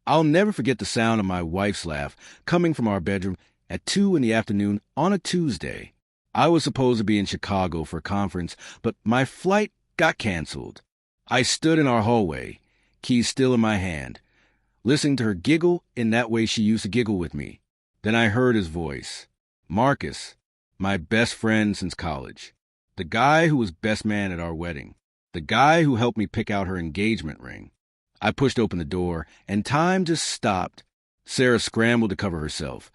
I'll never forget the sound of my wife's laugh coming from our bedroom at 2 in the afternoon on a Tuesday. I was supposed to be in Chicago for a conference, but my flight got canceled. I stood in our hallway, keys still in my hand, listening to her giggle in that way she used to giggle with me. Then I heard his voice. Marcus, my best friend since college. The guy who was best man at our wedding. The guy who helped me pick out her engagement ring. I pushed open the door, and time just stopped. Sarah scrambled to cover herself,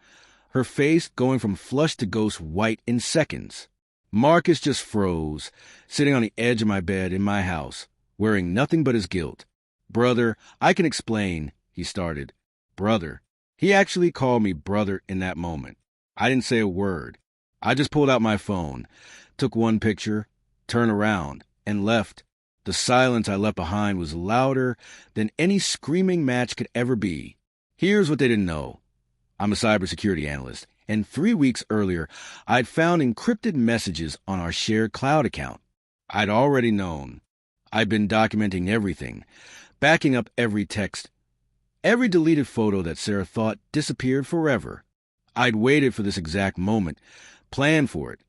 her face going from flushed to ghost white in seconds. Marcus just froze, sitting on the edge of my bed in my house, wearing nothing but his guilt. "Brother, I can explain," he started. "Brother." He actually called me brother in that moment. I didn't say a word. I just pulled out my phone, took one picture, turned around, and left. The silence I left behind was louder than any screaming match could ever be. Here's what they didn't know. I'm a cybersecurity analyst, and 3 weeks earlier, I'd found encrypted messages on our shared cloud account. I'd already known. I'd been documenting everything, backing up every text, every deleted photo that Sarah thought disappeared forever. I'd waited for this exact moment, planned for it,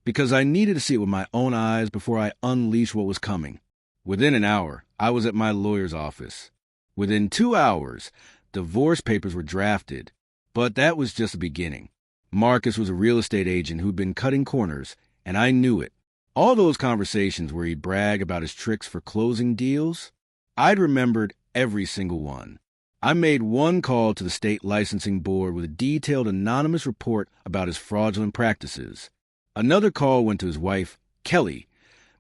because I needed to see it with my own eyes before I unleashed what was coming. Within an hour, I was at my lawyer's office. Within 2 hours, divorce papers were drafted. But that was just the beginning. Marcus was a real estate agent who'd been cutting corners, and I knew it. All those conversations where he'd brag about his tricks for closing deals, I'd remembered every single one. I made one call to the state licensing board with a detailed anonymous report about his fraudulent practices. Another call went to his wife, Kelly,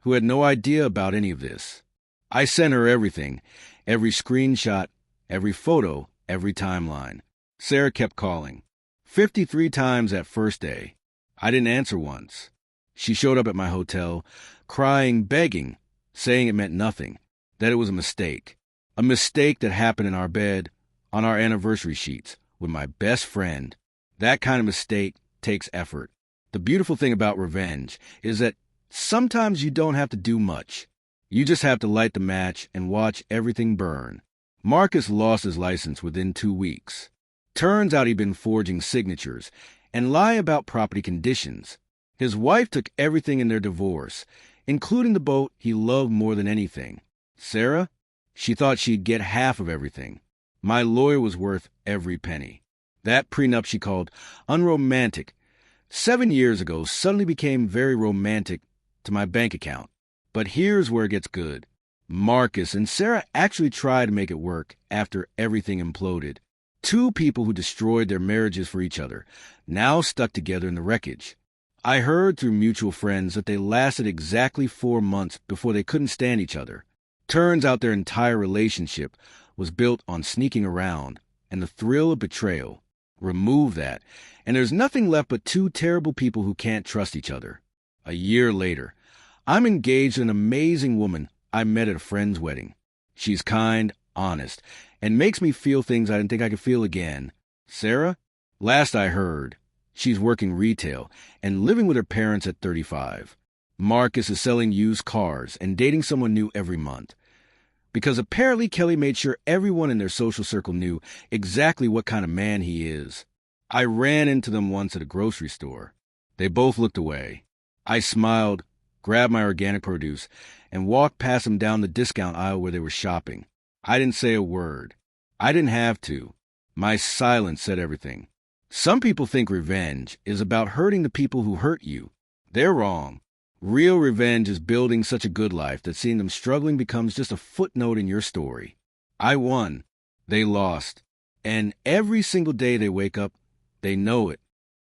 who had no idea about any of this. I sent her everything, every screenshot, every photo, every timeline. Sarah kept calling. 53 times that first day. I didn't answer once. She showed up at my hotel, crying, begging, saying it meant nothing, that it was a mistake. A mistake that happened in our bed, on our anniversary sheets, with my best friend. That kind of mistake takes effort. The beautiful thing about revenge is that sometimes you don't have to do much. You just have to light the match and watch everything burn. Marcus lost his license within 2 weeks. Turns out he'd been forging signatures and lie about property conditions. His wife took everything in their divorce, including the boat he loved more than anything. Sarah? She thought she'd get half of everything. My lawyer was worth every penny. That prenup she called unromantic 7 years ago suddenly became very romantic to my bank account. But here's where it gets good. Marcus and Sarah actually tried to make it work after everything imploded. 2 people who destroyed their marriages for each other, now stuck together in the wreckage. I heard through mutual friends that they lasted exactly 4 months before they couldn't stand each other. Turns out their entire relationship was built on sneaking around and the thrill of betrayal. Remove that, and there's nothing left but 2 terrible people who can't trust each other. A year later, I'm engaged to an amazing woman I met at a friend's wedding. She's kind, honest, and makes me feel things I didn't think I could feel again. Sarah? Last I heard, she's working retail and living with her parents at 35. Marcus is selling used cars and dating someone new every month. Because apparently Kelly made sure everyone in their social circle knew exactly what kind of man he is. I ran into them once at a grocery store. They both looked away. I smiled, grabbed my organic produce, and walked past them down the discount aisle where they were shopping. I didn't say a word. I didn't have to. My silence said everything. Some people think revenge is about hurting the people who hurt you. They're wrong. Real revenge is building such a good life that seeing them struggling becomes just a footnote in your story. I won. They lost. And every single day they wake up, they know it.